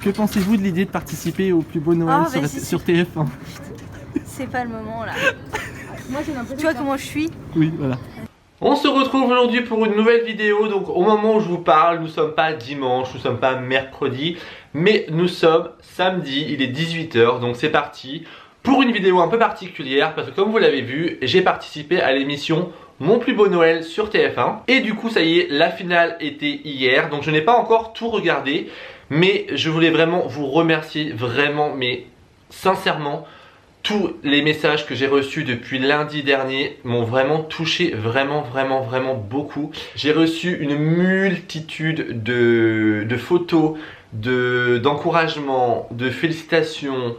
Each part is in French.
Que pensez-vous de l'idée de participer au plus beau Noël sur TF1? C'est pas le moment là. Moi j'ai l'impression. Tu vois comment je suis? Oui, voilà. On se retrouve aujourd'hui pour une nouvelle vidéo. Donc au moment où je vous parle, nous sommes pas dimanche, nous sommes pas mercredi, mais nous sommes samedi, il est 18 h, donc c'est parti pour une vidéo un peu particulière parce que comme vous l'avez vu, j'ai participé à l'émission Mon plus beau Noël sur TF1 et du coup ça y est, la finale était hier, donc je n'ai pas encore tout regardé, mais je voulais vraiment vous remercier, vraiment, mais sincèrement. Tous les messages que j'ai reçus depuis lundi dernier m'ont vraiment touché, vraiment beaucoup. J'ai reçu une multitude de photos, d'encouragements, de félicitations,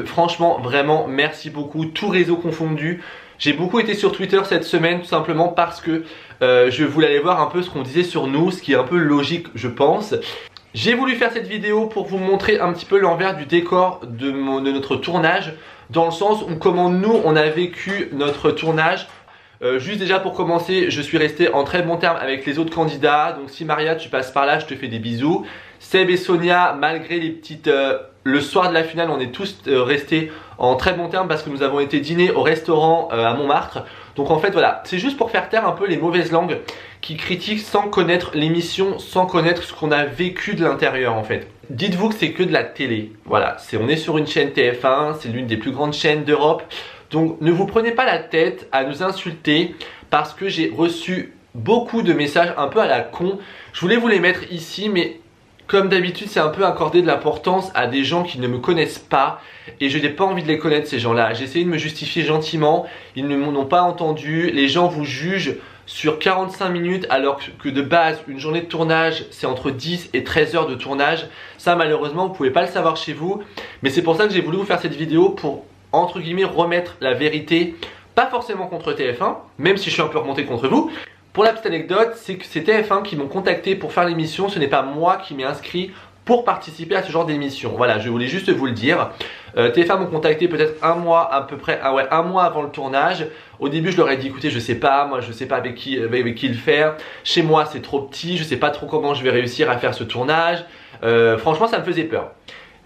franchement, vraiment, merci beaucoup, tous réseaux confondus. J'ai beaucoup été sur Twitter cette semaine tout simplement parce que je voulais aller voir un peu ce qu'on disait sur nous, ce qui est un peu logique je pense. J'ai voulu faire cette vidéo pour vous montrer un petit peu l'envers du décor de notre tournage, dans le sens où comment nous on a vécu notre tournage. Juste déjà pour commencer, je suis resté en très bon terme avec les autres candidats. Donc si Maria tu passes par là, je te fais des bisous. Seb et Sonia, malgré les petites... le soir de la finale, on est tous restés en très bon terme parce que nous avons été dîner au restaurant à Montmartre. Donc en fait voilà, c'est juste pour faire taire un peu les mauvaises langues qui critiquent sans connaître l'émission, sans connaître ce qu'on a vécu de l'intérieur en fait. Dites-vous que c'est que de la télé, voilà, on est sur une chaîne TF1, c'est l'une des plus grandes chaînes d'Europe. Donc ne vous prenez pas la tête à nous insulter parce que j'ai reçu beaucoup de messages un peu à la con. Je voulais vous les mettre ici mais comme d'habitude c'est un peu accorder de l'importance à des gens qui ne me connaissent pas et je n'ai pas envie de les connaître ces gens là. J'ai essayé de me justifier gentiment, ils ne m'ont pas entendu, les gens vous jugent sur 45 minutes alors que de base une journée de tournage c'est entre 10 et 13 heures de tournage. Ça malheureusement vous pouvez pas le savoir chez vous, mais c'est pour ça que j'ai voulu vous faire cette vidéo pour entre guillemets remettre la vérité, pas forcément contre TF1, même si je suis un peu remonté contre vous. Pour la petite anecdote, c'est que c'est TF1 qui m'ont contacté pour faire l'émission, ce n'est pas moi qui m'ai inscrit pour participer à ce genre d'émission. Voilà, je voulais juste vous le dire. TF1 m'ont contacté peut-être un mois à peu près, un mois avant le tournage. Au début je leur ai dit écoutez je sais pas, moi je sais pas avec qui le faire. Chez moi c'est trop petit, je sais pas trop comment je vais réussir à faire ce tournage. Franchement ça me faisait peur.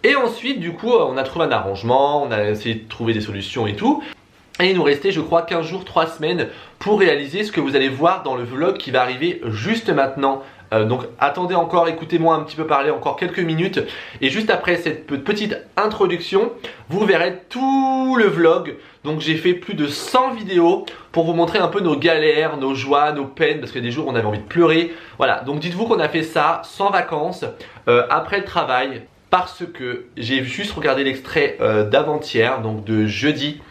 Et ensuite du coup on a trouvé un arrangement, on a essayé de trouver des solutions et tout. Et il nous restait je crois 15 jours, 3 semaines pour réaliser ce que vous allez voir dans le vlog qui va arriver juste maintenant. Donc attendez encore, écoutez-moi un petit peu parler encore quelques minutes. Et juste après cette petite introduction, vous verrez tout le vlog. Donc j'ai fait plus de 100 vidéos pour vous montrer un peu nos galères, nos joies, nos peines. Parce qu'il y a des jours où on avait envie de pleurer. Voilà, donc dites-vous qu'on a fait ça sans vacances, après le travail. Parce que j'ai juste regardé l'extrait d'avant-hier, donc de jeudi.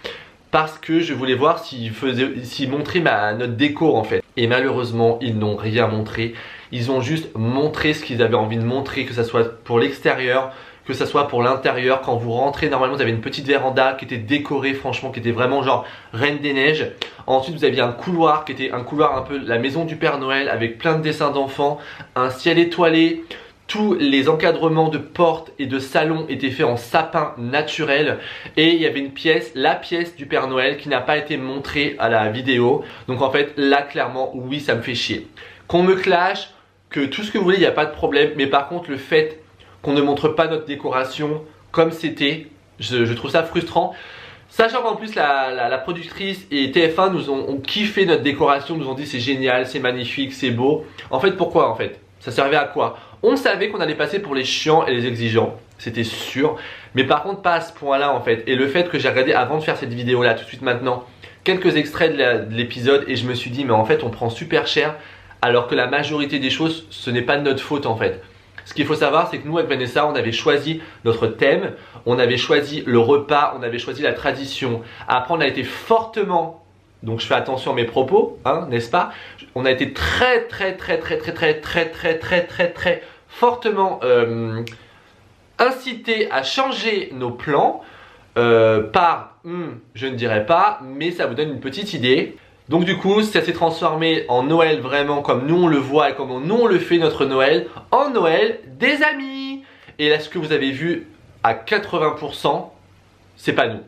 Parce que je voulais voir s'ils montraient notre déco en fait. Et malheureusement ils n'ont rien montré. Ils ont juste montré ce qu'ils avaient envie de montrer, que ce soit pour l'extérieur, que ce soit pour l'intérieur. Quand vous rentrez, normalement vous avez une petite véranda qui était décorée, franchement, qui était vraiment genre Reine des Neiges. Ensuite vous aviez un couloir qui était un couloir un peu la maison du Père Noël avec plein de dessins d'enfants, un ciel étoilé. Tous les encadrements de portes et de salons étaient faits en sapin naturel. Et il y avait une pièce, la pièce du Père Noël qui n'a pas été montrée à la vidéo. Donc en fait là clairement oui ça me fait chier. Qu'on me clash, que tout ce que vous voulez il n'y a pas de problème. Mais par contre le fait qu'on ne montre pas notre décoration comme c'était, je trouve ça frustrant. Sachant qu'en plus la productrice et TF1 nous ont kiffé notre décoration, nous ont dit c'est génial, c'est magnifique, c'est beau. En fait pourquoi en fait? Ça servait à quoi? On savait qu'on allait passer pour les chiants et les exigeants, c'était sûr. Mais par contre pas à ce point là en fait. Et le fait que j'ai regardé avant de faire cette vidéo là tout de suite maintenant quelques extraits de l'épisode et je me suis dit mais en fait on prend super cher. Alors que la majorité des choses ce n'est pas de notre faute en fait. Ce qu'il faut savoir c'est que nous avec Vanessa on avait choisi notre thème, on avait choisi le repas, on avait choisi la tradition. Après on a été fortement... Donc je fais attention à mes propos, hein, n'est-ce pas? On a été très fortement incité à changer nos plans par, je ne dirais pas, mais ça vous donne une petite idée. Donc du coup ça s'est transformé en Noël vraiment comme nous on le voit et comme nous on le fait notre Noël, en Noël des amis. Et là ce que vous avez vu à 80% c'est pas nous.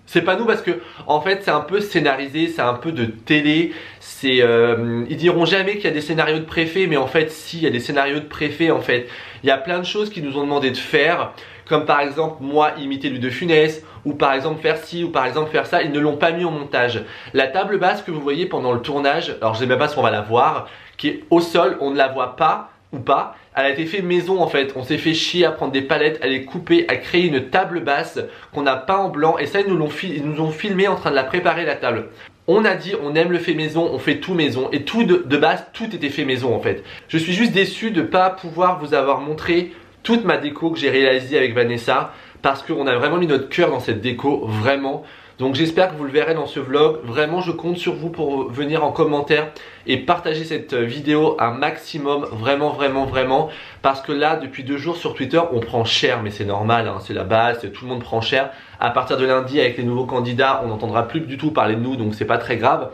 C'est pas nous parce que en fait c'est un peu scénarisé, c'est un peu de télé. C'est ils diront jamais qu'il y a des scénarios de préfet, mais en fait si, il y a des scénarios de préfet en fait. Il y a plein de choses qu'ils nous ont demandé de faire, comme par exemple moi imiter Louis de Funès, ou par exemple faire ci, ou par exemple faire ça. Ils ne l'ont pas mis au montage. La table basse que vous voyez pendant le tournage, alors je sais même pas si on va la voir, qui est au sol, on ne la voit pas ou pas. Elle a été fait maison en fait, on s'est fait chier à prendre des palettes, à les couper, à créer une table basse qu'on a peint en blanc, et ça ils nous ont filmé en train de la préparer la table. On a dit on aime le fait maison, on fait tout maison, et tout de base tout était fait maison en fait. Je suis juste déçu de ne pas pouvoir vous avoir montré toute ma déco que j'ai réalisée avec Vanessa, parce qu'on a vraiment mis notre cœur dans cette déco, vraiment. Donc j'espère que vous le verrez dans ce vlog. Vraiment je compte sur vous pour venir en commentaire et partager cette vidéo un maximum. Vraiment vraiment vraiment. Parce que là depuis 2 jours sur Twitter on prend cher, mais c'est normal hein, c'est la base, tout le monde prend cher. À partir de lundi avec les nouveaux candidats on n'entendra plus du tout parler de nous, donc c'est pas très grave.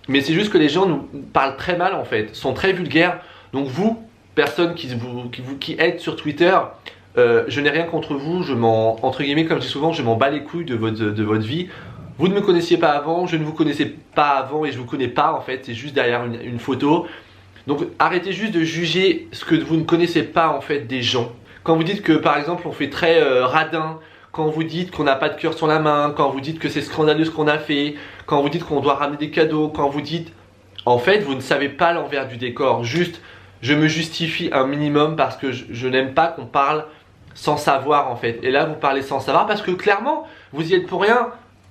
Mais c'est juste que les gens nous parlent très mal en fait, sont très vulgaires. Donc vous, personnes qui êtes sur Twitter, je n'ai rien contre vous, entre guillemets comme je dis souvent, je m'en bats les couilles de votre vie. Vous ne me connaissiez pas avant, je ne vous connaissais pas avant et je ne vous connais pas en fait, c'est juste derrière une photo. Donc arrêtez juste de juger ce que vous ne connaissez pas en fait des gens. Quand vous dites que par exemple on fait très radin, quand vous dites qu'on n'a pas de cœur sur la main, quand vous dites que c'est scandaleux ce qu'on a fait, quand vous dites qu'on doit ramener des cadeaux, quand vous dites... En fait vous ne savez pas l'envers du décor, juste je me justifie un minimum parce que je n'aime pas qu'on parle sans savoir en fait. Et là vous parlez sans savoir parce que clairement vous y êtes pour rien.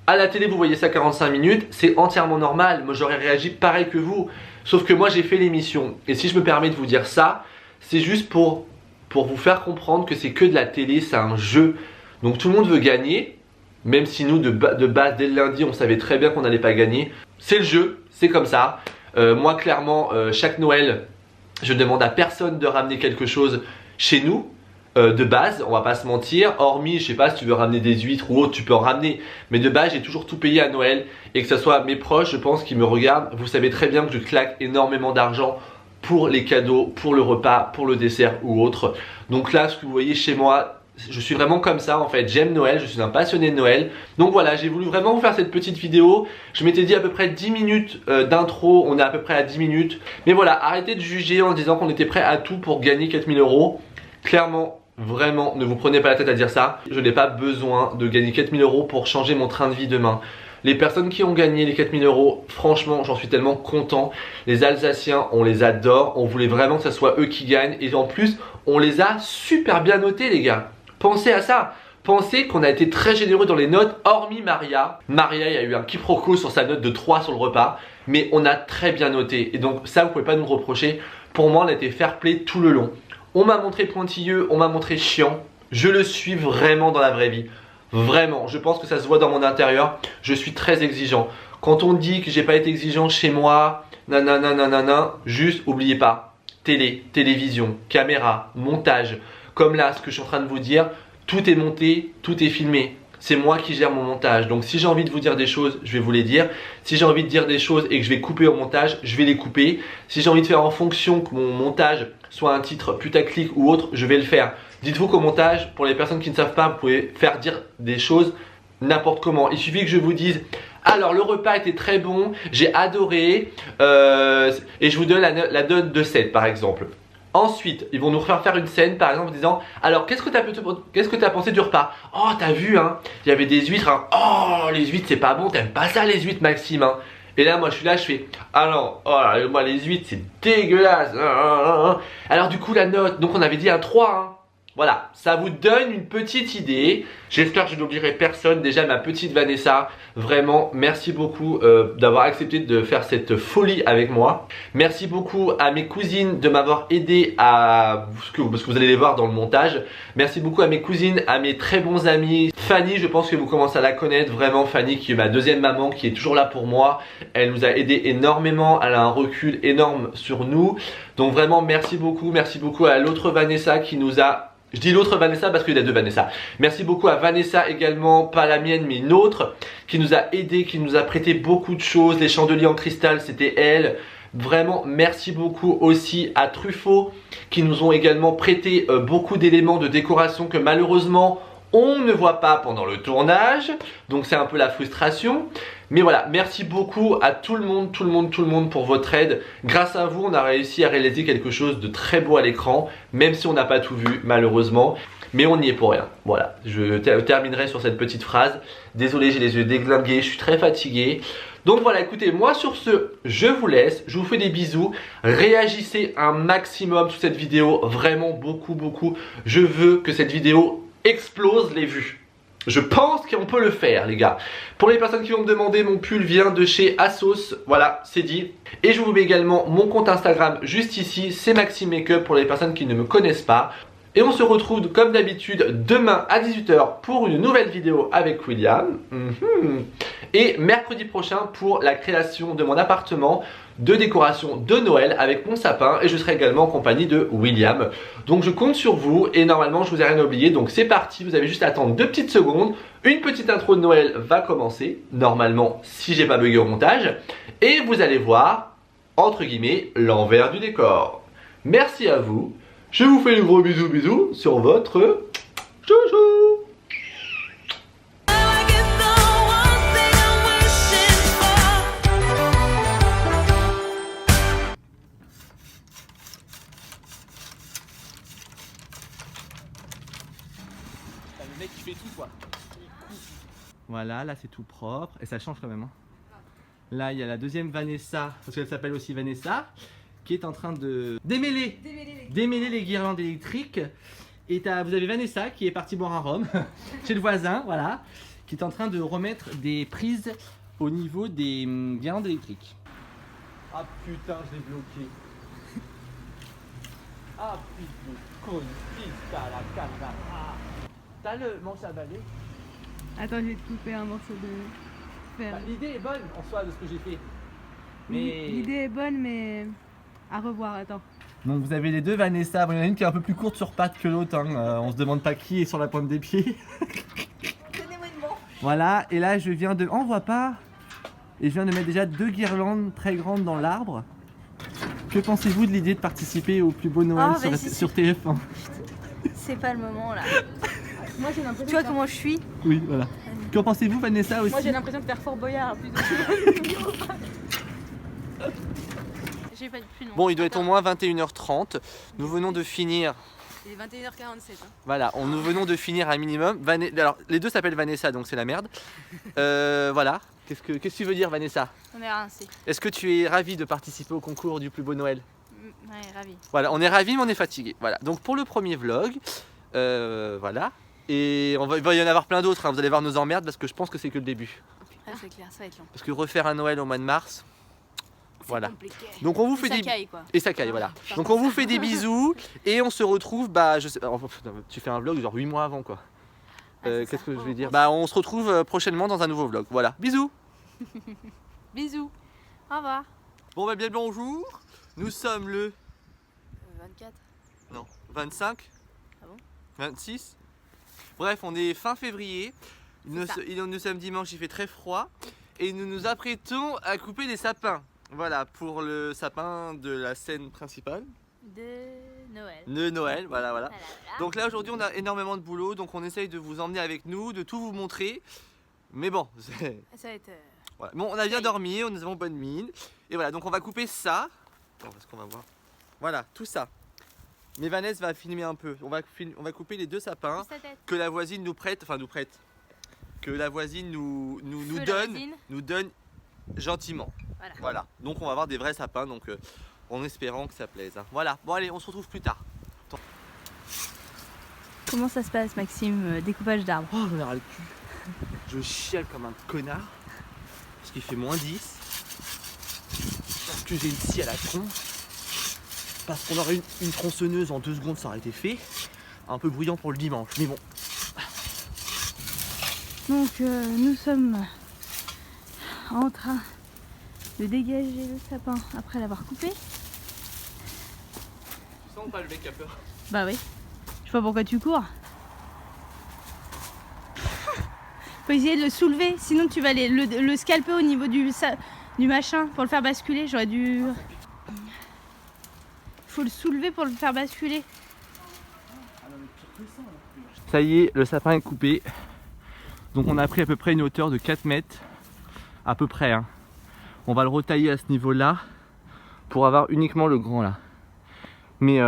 À la télé vous voyez ça 45 minutes, c'est entièrement normal. Moi j'aurais réagi pareil que vous. Sauf que moi j'ai fait l'émission. Et si je me permets de vous dire ça, c'est juste pour vous faire comprendre que c'est que de la télé, c'est un jeu. Donc tout le monde veut gagner. Même si nous de base dès le lundi on savait très bien qu'on n'allait pas gagner. C'est le jeu, c'est comme ça. Moi clairement chaque Noël je demande à personne de ramener quelque chose chez nous. De base, on va pas se mentir, hormis, je sais pas, si tu veux ramener des huîtres ou autre, tu peux en ramener. Mais de base, j'ai toujours tout payé à Noël. Et que ce soit mes proches, je pense, qui me regardent, vous savez très bien que je claque énormément d'argent pour les cadeaux, pour le repas, pour le dessert ou autre. Donc là, ce que vous voyez chez moi, je suis vraiment comme ça en fait. J'aime Noël, je suis un passionné de Noël. Donc voilà, j'ai voulu vraiment vous faire cette petite vidéo. Je m'étais dit à peu près 10 minutes d'intro, on est à peu près à 10 minutes. Mais voilà, arrêtez de juger en disant qu'on était prêt à tout pour gagner 4000 €. Clairement, vraiment, ne vous prenez pas la tête à dire ça. Je n'ai pas besoin de gagner 4000 € pour changer mon train de vie demain. Les personnes qui ont gagné les 4000 €, franchement, j'en suis tellement content. Les Alsaciens, on les adore. On voulait vraiment que ce soit eux qui gagnent. Et en plus, on les a super bien notés, les gars. Pensez à ça. Pensez qu'on a été très généreux dans les notes, hormis Maria. Maria, il y a eu un quiproquo sur sa note de 3 sur le repas. Mais on a très bien noté. Et donc ça, vous pouvez pas nous reprocher. Pour moi, on a été fair play tout le long. On m'a montré pointilleux, on m'a montré chiant. Je le suis vraiment dans la vraie vie. Vraiment, je pense que ça se voit dans mon intérieur. Je suis très exigeant. Quand on dit que j'ai pas été exigeant chez moi, nanana, juste oubliez pas. Télévision, caméra, montage. Comme là, ce que je suis en train de vous dire, tout est monté, tout est filmé. C'est moi qui gère mon montage. Donc si j'ai envie de vous dire des choses, je vais vous les dire. Si j'ai envie de dire des choses et que je vais couper au montage, je vais les couper. Si j'ai envie de faire en fonction que mon montage soit un titre putaclic ou autre, je vais le faire. Dites-vous qu'au montage, pour les personnes qui ne savent pas, vous pouvez faire dire des choses n'importe comment. Il suffit que je vous dise alors le repas était très bon, j'ai adoré et je vous donne la note de 7 par exemple. Ensuite, ils vont nous refaire faire une scène par exemple en disant alors qu'est-ce que t'as pensé du repas? Oh t'as vu hein, il y avait des huîtres hein. Oh les huîtres c'est pas bon, t'aimes pas ça les huîtres Maxime hein. Et là moi je suis là, je fais alors oh là, moi les huîtres c'est dégueulasse. Alors du coup la note, donc on avait dit un 3 hein. Voilà, ça vous donne une petite idée. J'espère que je n'oublierai personne. Déjà ma petite Vanessa, vraiment merci beaucoup d'avoir accepté de faire cette folie avec moi. Merci beaucoup à mes cousines de m'avoir aidé à... parce que vous allez les voir dans le montage. Merci beaucoup à mes cousines, à mes très bons amis. Fanny, je pense que vous commencez à la connaître. Vraiment Fanny qui est ma deuxième maman, qui est toujours là pour moi. Elle nous a aidé énormément, elle a un recul énorme sur nous. Donc vraiment merci beaucoup à l'autre Vanessa qui nous a... Je dis l'autre Vanessa parce qu'il y a deux Vanessa. Merci beaucoup à Vanessa également, pas la mienne mais une autre, qui nous a aidé, qui nous a prêté beaucoup de choses. Les chandeliers en cristal, c'était elle. Vraiment merci beaucoup aussi à Truffaut qui nous ont également prêté beaucoup d'éléments de décoration que malheureusement on ne voit pas pendant le tournage, donc c'est un peu la frustration. Mais voilà, merci beaucoup à tout le monde pour votre aide. Grâce à vous, on a réussi à réaliser quelque chose de très beau à l'écran, même si on n'a pas tout vu malheureusement. Mais on n'y est pour rien. Voilà, je terminerai sur cette petite phrase. Désolé, j'ai les yeux déglingués, je suis très fatigué. Donc voilà, écoutez, moi sur ce, je vous laisse. Je vous fais des bisous. Réagissez un maximum sous cette vidéo. Vraiment beaucoup. Je veux que cette vidéo explose les vues. Je pense qu'on peut le faire les gars. Pour les personnes qui vont me demander, mon pull vient de chez Asos. Voilà, c'est dit. Et je vous mets également mon compte Instagram juste ici. C'est Maxime Makeup pour les personnes qui ne me connaissent pas. Et on se retrouve comme d'habitude demain à 18 h pour une nouvelle vidéo avec William. Et mercredi prochain pour la création de mon appartement de décoration de Noël avec mon sapin. Et je serai également en compagnie de William. Donc je compte sur vous et normalement je vous ai rien oublié. Donc c'est parti, vous avez juste à attendre 2 petites secondes. Une petite intro de Noël va commencer. Normalement si j'ai pas bugué au montage. Et vous allez voir, entre guillemets, l'envers du décor. Merci à vous. Je vous fais de gros bisous sur votre chouchou. Le mec qui fait tout quoi. Voilà, là c'est tout propre et ça change quand même. Hein. Là il y a la deuxième Vanessa, parce qu'elle s'appelle aussi Vanessa, qui est en train de démêler les guirlandes électriques. Et vous avez Vanessa qui est partie boire un rhum chez le voisin, voilà, qui est en train de remettre des prises au niveau des guirlandes électriques. Ah putain, je l'ai bloqué. Ah putain, con, pista la cata. Ah. T'as le manche à balai. Attends, je vais te couper un morceau de fer. Bah, l'idée est bonne en soi de ce que j'ai fait. Mais l'idée est bonne, mais à revoir, attends. Donc vous avez les deux Vanessa, bon, il y en a une qui est un peu plus courte sur pattes que l'autre, hein. On se demande pas qui est sur la pointe des pieds. Donnez-moi une manche. Voilà, et là je viens de... On voit pas. Et je viens de mettre déjà 2 guirlandes très grandes dans l'arbre. Que pensez-vous de l'idée de participer au plus beau Noël sur TF1? C'est pas le moment là. Moi j'ai l'impression. Tu vois comment je suis? Oui, voilà. Qu'en pensez-vous Vanessa aussi? Moi j'ai l'impression de faire Fort Boyard. J'ai pas plus non. Bon, il doit être au moins 21 h 30. Nous venons de finir. Il est 21 h 47. Hein. Voilà, nous venons de finir un minimum. Alors, les deux s'appellent Vanessa, donc c'est la merde. Voilà. Qu'est-ce que tu veux dire, Vanessa? On est rincés. Est-ce que tu es ravie de participer au concours du plus beau Noël? Ouais, ravie. Voilà, on est ravis, mais on est fatigué. Voilà. Donc pour le premier vlog, voilà. Et il va y en avoir plein d'autres. Hein. Vous allez voir nos emmerdes parce que je pense que c'est que le début. Ah, c'est clair, ça va être long. Parce que refaire un Noël au mois de mars. Voilà. Compliqué. Donc on vous fait des quoi. Et ça caille, voilà. Donc on vous fait des bisous et on se retrouve, bah je sais pas, tu fais un vlog genre 8 mois avant quoi. Qu'est-ce que je vais dire? Bah on se retrouve prochainement dans un nouveau vlog. Voilà. Bisous. Bisous. Au revoir. Bon bah bien le bonjour. Nous sommes le 24. Non, 25. Ah bon? 26. Bref, on est fin février. Nous sommes dimanche, il fait très froid et nous nous apprêtons à couper des sapins. Voilà, pour le sapin de la scène principale. De Noël. De Noël, voilà. Donc là, aujourd'hui, on a énormément de boulot, donc on essaye de vous emmener avec nous, de tout vous montrer. Mais bon, ça va être... Voilà. Bon, on a bien dormi, nous avons bonne mine. Et voilà, donc on va couper ça. Attends, parce qu'on va voir. Voilà, tout ça. Mais Vanessa va filmer un peu. On va couper les 2 sapins que la voisine nous prête, que la voisine nous donne gentiment. Voilà. Donc on va avoir des vrais sapins, donc en espérant que ça plaise. Hein. Voilà. Bon allez, on se retrouve plus tard. Attends. Comment ça se passe, Maxime, découpage d'arbres? Oh, j'en ai ras le cul. Je chiale comme un connard parce qu'il fait moins 10. Parce que j'ai une scie à la tronche. Parce qu'on aurait une tronçonneuse en 2 secondes, ça aurait été fait. Un peu bruyant pour le dimanche, mais bon. Donc nous sommes en train de dégager le sapin après l'avoir coupé. Tu sens pas le mec a peur? Bah oui. Je sais pas pourquoi tu cours. Faut essayer de le soulever, sinon tu vas le scalper au niveau du machin pour le faire basculer. J'aurais dû... Faut le soulever pour le faire basculer. Ah non mais pire que ça, Ça y est, le sapin est coupé. Donc on a pris à peu près une hauteur de 4 mètres. À peu près. Hein. On va le retailler à ce niveau-là pour avoir uniquement le grand là. Mais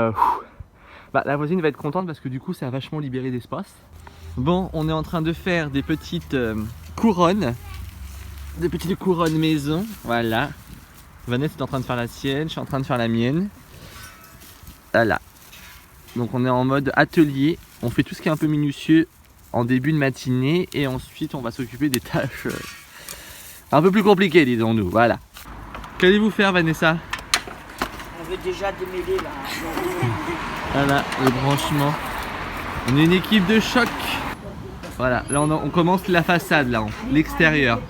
la voisine va être contente parce que du coup ça a vachement libéré d'espace. Bon, on est en train de faire des petites couronnes. Des petites couronnes maison. Voilà. Vanessa est en train de faire la sienne, je suis en train de faire la mienne. Voilà. Donc on est en mode atelier. On fait tout ce qui est un peu minutieux en début de matinée et ensuite on va s'occuper des tâches un peu plus compliquées, disons-nous. Voilà. Qu'allez-vous faire, Vanessa? On veut déjà démêler là. Voilà, le branchement. On est une équipe de choc. Voilà, là on commence la façade, là, l'extérieur.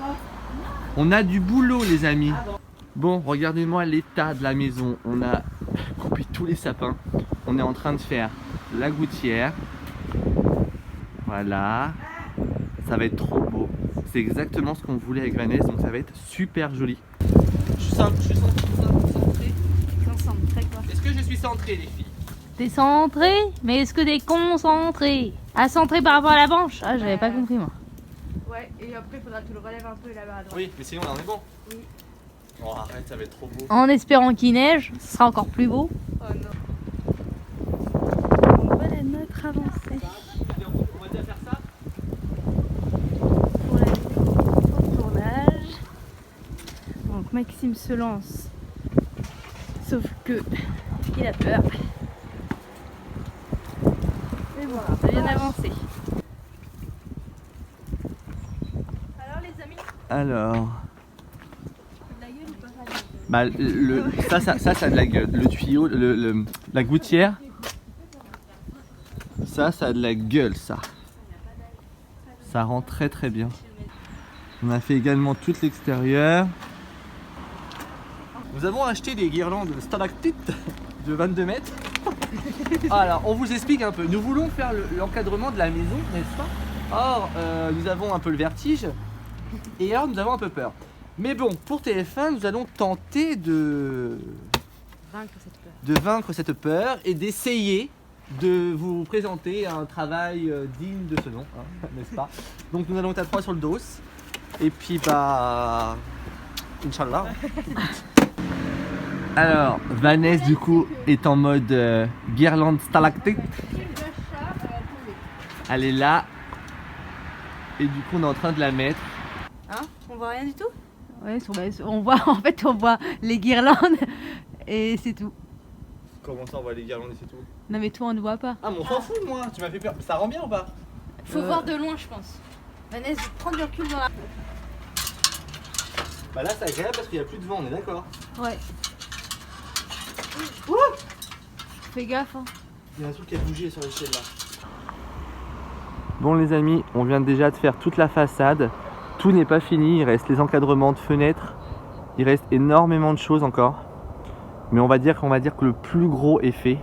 On a du boulot, les amis. Bon, regardez-moi l'état de la maison. On a coupé tous les sapins. On est en train de faire la gouttière. Voilà. Ça va être trop beau. C'est exactement ce qu'on voulait avec Vanessa, donc ça va être super joli. Je suis centré. Est-ce que je suis centré, les filles? T'es centré? Mais est-ce que t'es concentré? À centrer par rapport à la branche? Ah, j'avais pas compris moi. Ouais, et après il faudra que tu le relèves un peu là-bas à droite. Oui, mais sinon on en est bon. Oui. Oh, arrête, ça va être trop beau. En espérant qu'il neige, ce sera encore plus beau. Oh non. Voilà notre avancée. On va déjà faire ça. Pour la tournage. Donc Maxime se lance. Sauf que il a peur. Mais bon, ça vient d'avancer. Alors les amis, Alors. Bah, ça a de la gueule. Le tuyau, la gouttière, ça a de la gueule, ça. Ça rend très très bien. On a fait également tout l'extérieur. Nous avons acheté des guirlandes stalactites de 22 mètres. Alors, on vous explique un peu. Nous voulons faire l'encadrement de la maison, n'est-ce pas? Or, nous avons un peu le vertige et alors nous avons un peu peur. Mais bon, pour TF1, nous allons tenter de vaincre cette peur et d'essayer de vous présenter un travail digne de ce nom, hein, n'est-ce pas? Donc nous allons être à 3 sur le dos. Et puis bah... Inch'Allah. Alors, Vanessa du coup est en mode guirlande stalactite. Elle est là. Et du coup on est en train de la mettre. Hein? On voit rien du tout? ouais, on voit en fait on voit les guirlandes et c'est tout. Comment ça on voit les guirlandes et c'est tout? Non mais toi on ne voit pas. Ah mais on s'en fout moi, tu m'as fait peur. Ça rend bien ou pas? Faut voir de loin, je pense. Vanessa, prends du recul dans la. Bah là c'est agréable parce qu'il n'y a plus de vent, on est d'accord? Ouais. Fais gaffe hein. Il y a un truc qui a bougé sur l'échelle là. Bon les amis, on vient déjà de faire toute la façade. Tout n'est pas fini, il reste les encadrements de fenêtres. Il reste énormément de choses encore. Mais on va dire que le plus gros est fait.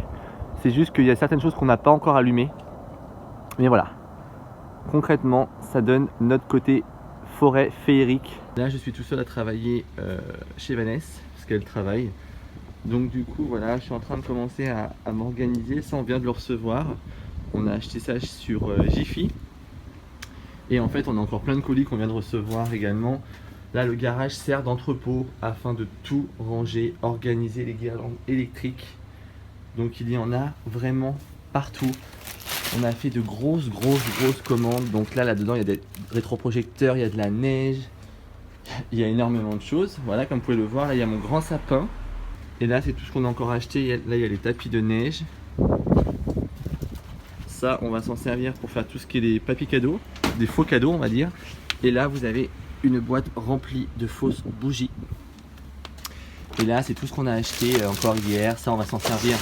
C'est juste qu'il y a certaines choses qu'on n'a pas encore allumées. Mais voilà. Concrètement, ça donne notre côté forêt féerique. Là je suis tout seul à travailler chez Vanessa, parce qu'elle travaille. Donc du coup voilà, je suis en train de commencer à m'organiser. Ça on vient de le recevoir. On a acheté ça sur Jiffy. Et en fait on a encore plein de colis qu'on vient de recevoir également. Là le garage sert d'entrepôt afin de tout ranger, organiser les guirlandes électriques. Donc il y en a vraiment partout. On a fait de grosses commandes. Donc là-dedans il y a des rétroprojecteurs, il y a de la neige. Il y a énormément de choses. Voilà, comme vous pouvez le voir, là il y a mon grand sapin. Et là c'est tout ce qu'on a encore acheté. Là il y a les tapis de neige. Ça on va s'en servir pour faire tout ce qui est des papiers cadeaux, des faux cadeaux on va dire. Et là vous avez une boîte remplie de fausses bougies. Et là c'est tout ce qu'on a acheté encore hier. Ça on va s'en servir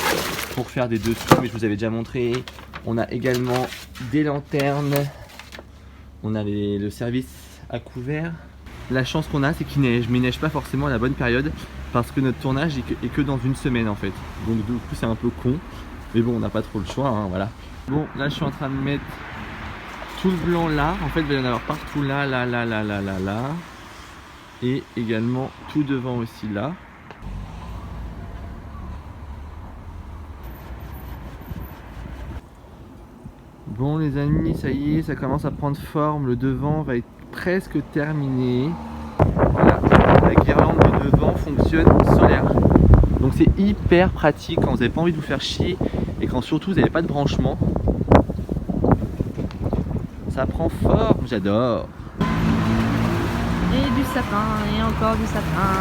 pour faire des dessous, mais je vous avais déjà montré. On a également des lanternes. On a le service à couvert. La chance qu'on a c'est qu'il neige, mais il neige pas forcément à la bonne période parce que notre tournage est que dans une semaine en fait. Donc du coup c'est un peu con, mais bon on n'a pas trop le choix hein, voilà. Bon là je suis en train de mettre tout le blanc là, en fait il va y en avoir partout là, et également tout devant aussi là. Bon les amis, ça y est, ça commence à prendre forme. Le devant va être presque terminé. Voilà. La guirlande de devant fonctionne solaire. Donc c'est hyper pratique quand vous n'avez pas envie de vous faire chier et quand surtout vous n'avez pas de branchement. Ça prend forme, j'adore. Et du sapin, et encore du sapin.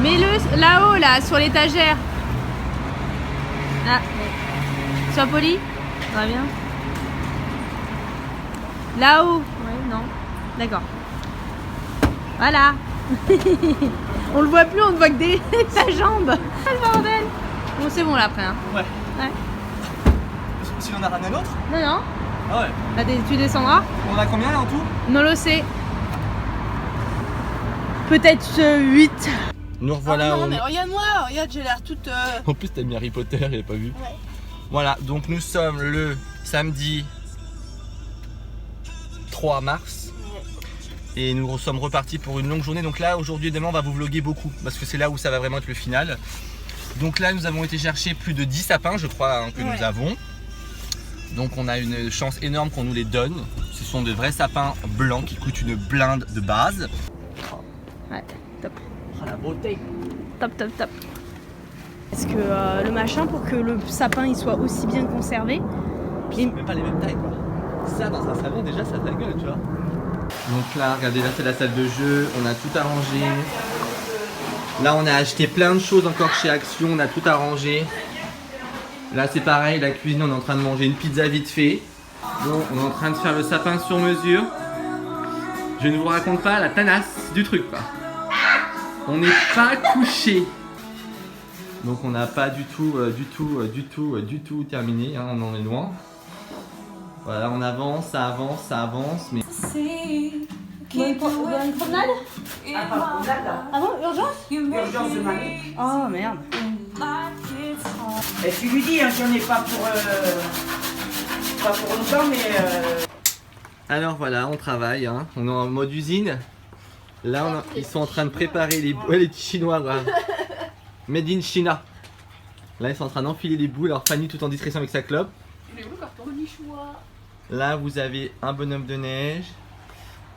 Mets-le là-haut, là, sur l'étagère. Ah, sois poli. Ça va bien. Là-haut. Ouais, non. D'accord. Voilà. On le voit plus, on ne voit que ta jambe. Ah, le bordel. Bon, c'est bon là après. Hein. Ouais. Ouais. Si on a rien à l'autre. Non, non. Ah ouais. Là, tu descendras. On a combien là en tout? Non le sait. Peut-être 8. Nous revoilà. Oh non, mais regarde-moi, regarde, j'ai l'air toute. En plus t'as mis Harry Potter, il a pas vu. Ouais. Voilà, donc nous sommes le samedi 3 mars. Et nous sommes repartis pour une longue journée. Donc là, aujourd'hui et demain, on va vous vlogger beaucoup. Parce que c'est là où ça va vraiment être le final. Donc là, nous avons été chercher plus de 10 sapins, je crois, hein, que nous avons. Donc on a une chance énorme qu'on nous les donne. Ce sont de vrais sapins blancs qui coûtent une blinde de base. Ouais, top. Oh, la beauté. Top, top, top. Est-ce que le machin, pour que le sapin il soit aussi bien conservé, C'est même pas les mêmes tailles quoi. Ça dans un salon déjà ça a de la gueule tu vois. Donc là regardez là c'est la salle de jeu, on a tout arrangé. Là on a acheté plein de choses encore chez Action, on a tout arrangé. Là c'est pareil, la cuisine on est en train de manger une pizza vite fait. Bon on est en train de faire le sapin sur mesure. Je ne vous raconte pas la tanasse du truc quoi. On n'est pas couché. Donc on n'a pas du tout terminé, hein, on en est loin. Voilà, on avance, ça avance, mais... on va une promenade? Ah, pas promenade là. Ah bon, urgence? Urgence de Marie. Oh merde. Et tu lui dis, hein, j'en ai pas pour longtemps, mais. Alors voilà, on travaille, hein. On est en mode usine. Là, ils sont en train de préparer les Chinois, là. Made in China. Là, ils sont en train d'enfiler les boules. Alors, Fanny, tout en discrétion avec sa clope. Là, vous avez un bonhomme de neige.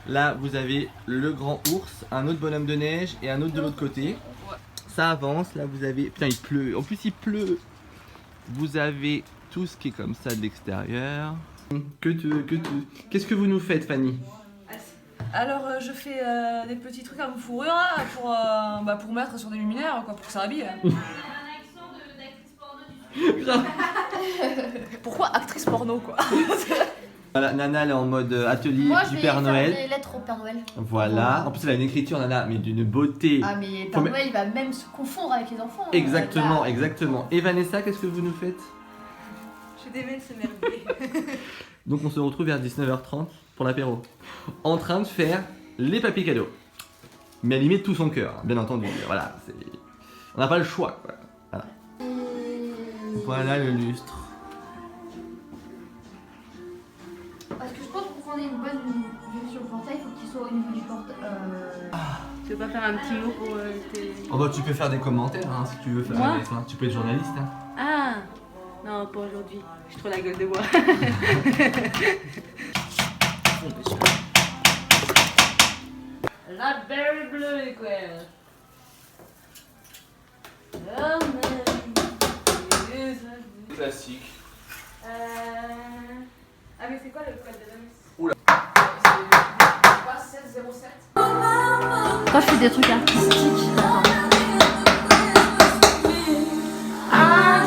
Là, vous avez le grand ours, un autre bonhomme de neige et un autre de l'autre côté. Ça avance. Là, vous avez... Putain, il pleut. En plus, il pleut. Vous avez tout ce qui est comme ça de l'extérieur. Qu'est-ce que vous nous faites, Fanny? Alors je fais des petits trucs à fourrure pour mettre sur des luminaires quoi, pour que ça habille. Pourquoi actrice porno quoi? Voilà, Nana elle est en mode atelier du Père Noël. Des lettres au Père Noël. Voilà, en plus elle a une écriture Nana mais d'une beauté. Ah mais Père Noël il va même se confondre avec les enfants. Exactement, exactement. Et Vanessa, qu'est-ce que vous nous faites? Je des mails s'émerveiller. Donc on se retrouve vers 19h30 pour l'apéro. En train de faire les papiers cadeaux. Mais elle y met tout son cœur, bien entendu. Voilà, on n'a pas le choix quoi. Voilà. Voilà le lustre. Parce que je pense que pour qu'on ait une bonne vue sur le portail, il faut qu'il soit au niveau du portail. Tu veux pas faire un petit mot pour tes... Oh bah tu peux faire des commentaires hein, si tu veux faire. Moi Tu peux être journaliste hein. Ah non, pas aujourd'hui. J'ai trop la gueule de bois. La berry bleue quoi. Classique. Ah mais c'est quoi le code de l'OMS? Oula. C'est quoi 1607? Quand je fais des trucs artistiques, I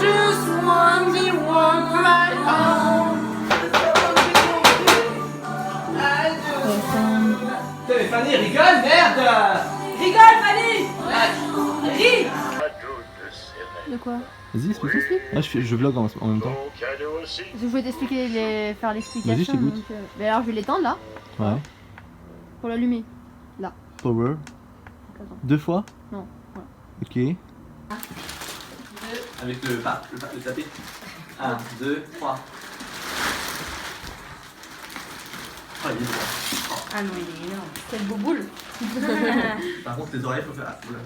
just want to walk my own. Putain mais Fanny rigole merde. Rigole Fanny. Ris. De quoi? Vas-y explique. Ah, je vlog en même temps. Je voulais t'expliquer, faire l'explication. Vas-y, je t'écoute. donc, mais alors je vais l'étendre là, Ouais. pour l'allumer. Power. Attends. 2 fois? Non, voilà. Ok. Avec le tapis. 1, 2, 3. Oh, il est bon. Ah non, il est énorme. C'est le beau boule. Par contre, les oreilles, faut faire. Oula.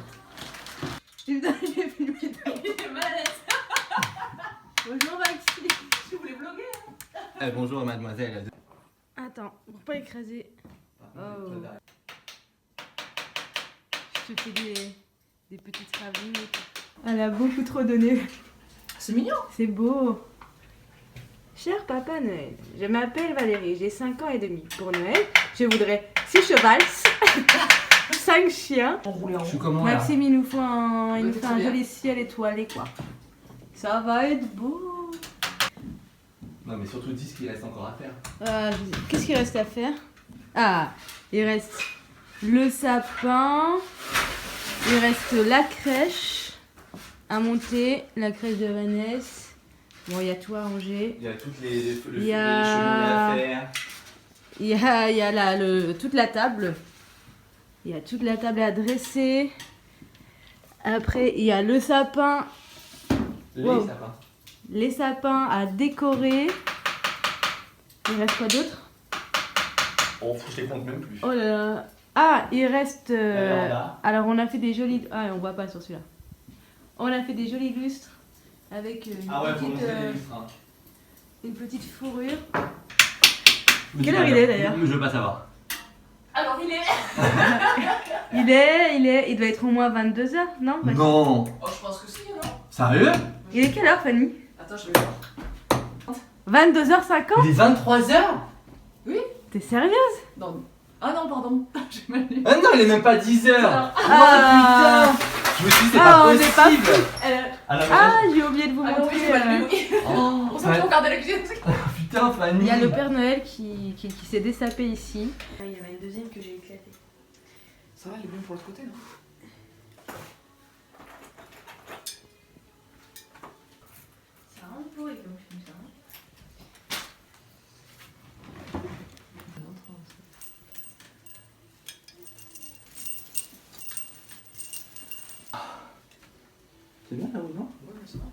J'ai filmé ta manette. Bonjour mademoiselle. Attends, pour pas écraser. Oh. Je te fais des petites ravines et tout. Elle a beaucoup trop donné. C'est mignon. C'est beau. Cher Papa Noël, je m'appelle Valérie, j'ai 5 ans et demi. Pour Noël, je voudrais 6 chevals, 5 chiens. Enroulé en Je suis haut. comment là? Maxime, il nous faut un, il nous Ouais, fait très un bien. joli ciel étoilé quoi. Ça va être beau. Non mais surtout dis ce qu'il reste encore à faire. Qu'est-ce qu'il reste à faire? Ah, il reste le sapin, il reste la crèche à monter, la crèche de Vanessa. Bon, il y a tout à ranger. Il y a toutes les Il y a- cheminées à faire. Il y a toute la table. Il y a toute la table à dresser. Après, il y a le sapin, Wow. sapins. les sapins à décorer. Il reste quoi d'autre? Oh, faut que je les compte même plus. Oh là là. Ah, il reste... Alors là. alors, on a fait des jolis... Ah, on voit pas sur celui-là. On a fait des jolis lustres avec Ah ouais, faut montrer les lustres. Hein. une petite fourrure. Je me Quelle dis heure pas il est, bien. d'ailleurs? Je veux pas savoir. Alors il est. Il doit être au moins 22h, non? Non. Oh, je pense que si, non? Sérieux? Il est quelle heure, Fanny? Attends, je vais voir. 22h50? Il est 23h? T'es sérieuse? Non. Ah non, pardon. J'ai mal lu. Ah non, il est même pas 10h. Alors, Ah. Putain. Je me suis dit c'est Ah, pas on n'est pas possible. Ah, Alors, j'ai oublié de vous Ah non, montrer. oui, j'ai mal lu. Oui. Oh, On s'en fout, regarder la cuisine. putain Fanny. Il y a le Père Noël qui s'est dessapé ici. Il y en a une deuxième que j'ai éclatée. Ça va, il est bon pour l'autre côté, non? Ça rend pourri comme film, ça. C'est bien là ou non? Ouais, ça va.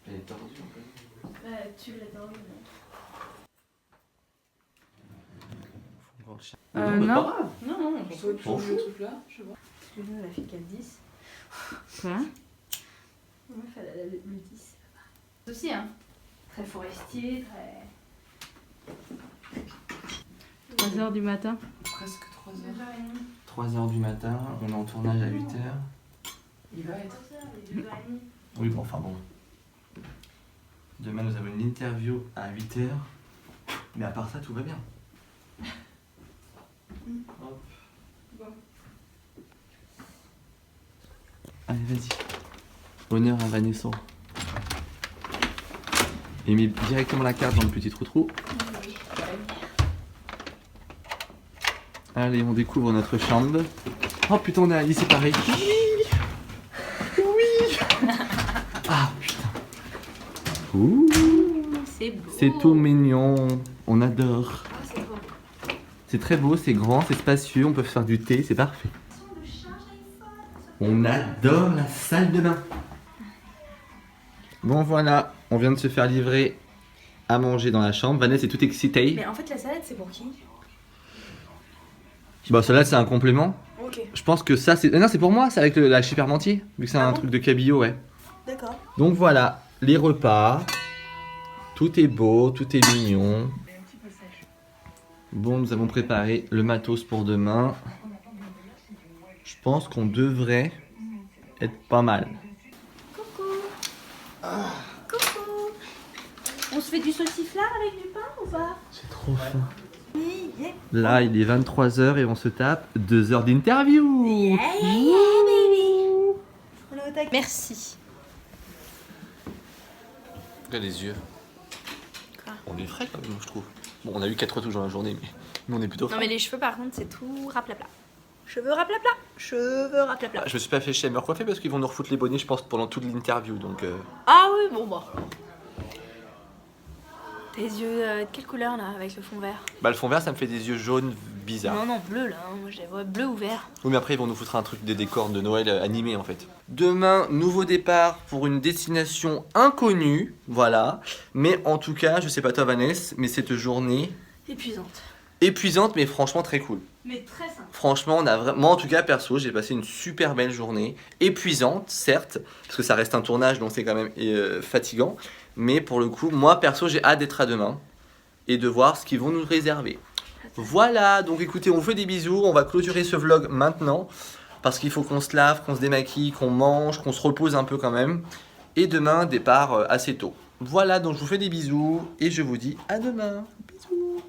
Elle est tordue en fait. Tu l'as dans Non, non. c'est pas grave. Non, non, On saurait M'en plus le truc là, je sais pas. excuse-moi, elle a fait 4-10. Quoi? La meuf, elle a le 10. Aussi, hein. Très forestier, très... 3h du matin. Presque 3 heures. 3h du matin, on est en tournage à 8h. Il va être. Oui, bon, enfin bon. Demain, nous avons une interview à 8h. Mais à part ça, tout va bien. Hop. Allez, vas-y. Honneur à Vanessa. Et mets directement la carte dans le petit trou-trou. Allez, on découvre notre chambre. Oh putain, on est à Alice, c'est pareil. Oui. Ah putain. Ouh. C'est beau. C'est tout mignon. On adore. Ah, c'est beau. C'est très beau, c'est grand, c'est spacieux, on peut faire du thé, c'est parfait. On adore la salle de bain. Bon voilà, on vient de se faire livrer à manger dans la chambre. Vanessa est tout excitée. Mais en fait, la salade, c'est pour qui? Bah celle-là c'est un complément. Ok, Je pense que ça c'est... Non c'est pour moi, c'est avec la chip Parmentier. Vu que c'est un truc de cabillaud, ouais. d'accord. Donc voilà, les repas. Tout est beau, tout est mignon. Bon, nous avons préparé le matos pour demain. Je pense qu'on devrait être pas mal. Coucou. On se fait du sauciflard avec du pain ou pas? C'est trop fin. Là, il est 23h et on se tape 2 heures d'interview. Merci. Regarde les yeux. Quoi? On est frais quand même, je trouve. Bon, on a eu 4 retouches dans la journée, mais on est plutôt frais. Non mais les cheveux par contre c'est tout raplapla. Cheveux raplapla. Cheveux raplapla. Je me suis pas fait chez me recoiffer parce qu'ils vont nous refoutre les bonnets, je pense, pendant toute l'interview. Donc, Ah oui bon bah. Tes yeux de quelle couleur là avec le fond vert? bah, le fond vert, ça me fait des yeux jaunes bizarres. Non non bleu là, hein. Moi je les vois bleu ou vert. Oui, mais après, ils vont nous foutre un truc des décors de Noël animés en fait. Demain, nouveau départ pour une destination inconnue. Voilà. Mais en tout cas, je sais pas toi, Vanessa, mais cette journée Épuisante. épuisante, mais franchement très cool. Mais très sympa. Franchement, on a moi en tout cas perso, j'ai passé une super belle journée, épuisante certes, parce que ça reste un tournage donc c'est quand même fatigant, mais pour le coup, moi perso, j'ai hâte d'être à demain et de voir ce qu'ils vont nous réserver. Voilà, donc écoutez, on vous fait des bisous, on va clôturer ce vlog maintenant parce qu'il faut qu'on se lave, qu'on se démaquille, qu'on mange, qu'on se repose un peu quand même. Et demain, départ assez tôt. Voilà, donc je vous fais des bisous et je vous dis à demain. Bisous.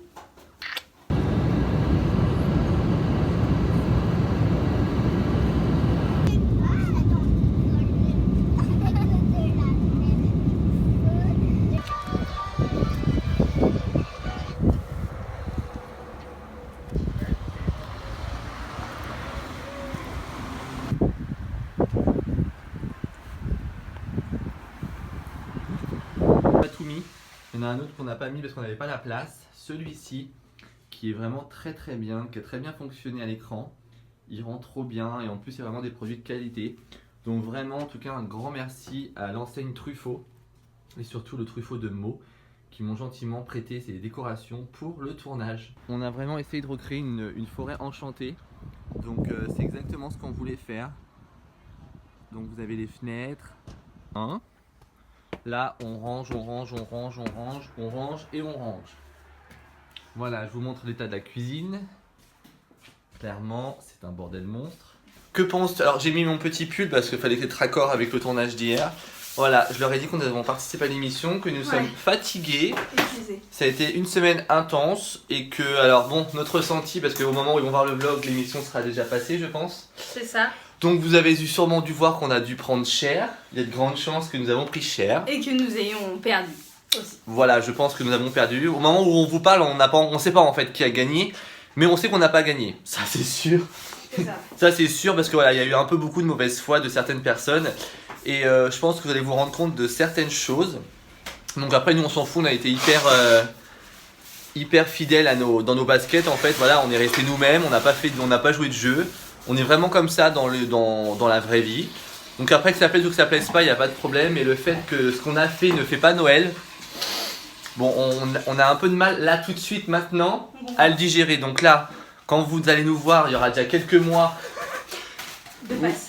Pas tout mis. Il y en a un autre qu'on n'a pas mis parce qu'on n'avait pas la place. Celui-ci, qui est vraiment très bien, qui a très bien fonctionné à l'écran. Il rend trop bien et en plus c'est vraiment des produits de qualité. Donc vraiment, en tout cas, un grand merci à l'enseigne Truffaut et surtout le Truffaut de Meaux qui m'ont gentiment prêté ces décorations pour le tournage. On a vraiment essayé de recréer une forêt enchantée. Donc c'est exactement ce qu'on voulait faire. Donc vous avez les fenêtres. Hein ? Là, on range et on range. Voilà, je vous montre l'état de la cuisine. Clairement, c'est un bordel monstre. Que penses-tu? Alors, j'ai mis mon petit pull parce qu'il fallait être raccord avec le tournage d'hier. Voilà, je leur ai dit qu'on avons participé à l'émission, que nous sommes fatigués. Ça a été une semaine intense et que, alors bon, notre ressenti, parce qu'au moment où ils vont voir le vlog, l'émission sera déjà passée, je pense. C'est ça. Donc vous avez sûrement dû voir qu'on a dû prendre cher. Il y a de grandes chances que nous avons pris cher. Et que nous ayons perdu aussi. Voilà, je pense que nous avons perdu. Au moment où on vous parle, on sait pas en fait qui a gagné, mais on sait qu'on n'a pas gagné. Ça c'est sûr. C'est ça. Ça c'est sûr parce que voilà, il y a eu un peu beaucoup de mauvaise foi de certaines personnes. Et je pense que vous allez vous rendre compte de certaines choses. Donc après nous on s'en fout, on a été hyper fidèles dans nos baskets en fait. Voilà, on est resté nous-mêmes, on n'a pas joué de jeu. On est vraiment comme ça dans la vraie vie. Donc après que ça plaise ou que ça plaise pas, il n'y a pas de problème. Et le fait que ce qu'on a fait ne fait pas Noël, bon, on a un peu de mal là tout de suite maintenant à le digérer. Donc là, quand vous allez nous voir, il y aura déjà quelques mois.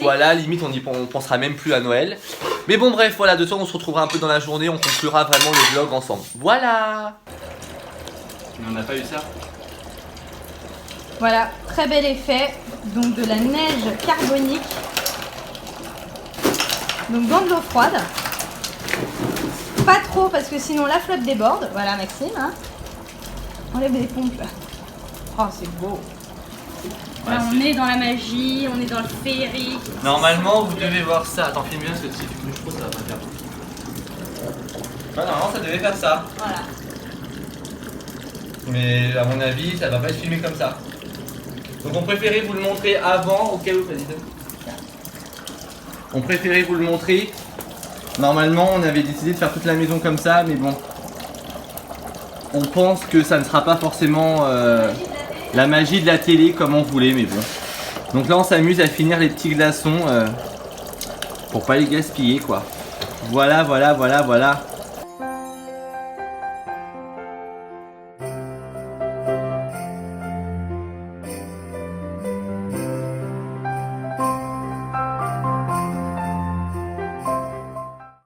Voilà, limite on pensera même plus à Noël. Mais bon bref, voilà, de toute façon on se retrouvera un peu dans la journée, on conclura vraiment le vlog ensemble. Voilà. Mais on n'a pas eu ça. Voilà, très bel effet. Donc de la neige carbonique. Donc dans de l'eau froide. Pas trop parce que sinon la flotte déborde. Voilà Maxime. Hein. Enlève les pompes là. Oh c'est beau. Là on est dans la magie, on est dans le féerique. Normalement vous devez voir ça. Attends, filme bien parce que si tu bouges trop ça va pas faire. Normalement ça devait faire ça. Voilà. Mais à mon avis ça va pas être filmé comme ça. Donc on préférait vous le montrer avant, au cas où, vas-y. On préférait vous le montrer. Normalement on avait décidé de faire toute la maison comme ça, mais bon. On pense que ça ne sera pas forcément la magie de la télé comme on voulait, mais bon. Donc là on s'amuse à finir les petits glaçons pour pas les gaspiller quoi. Voilà.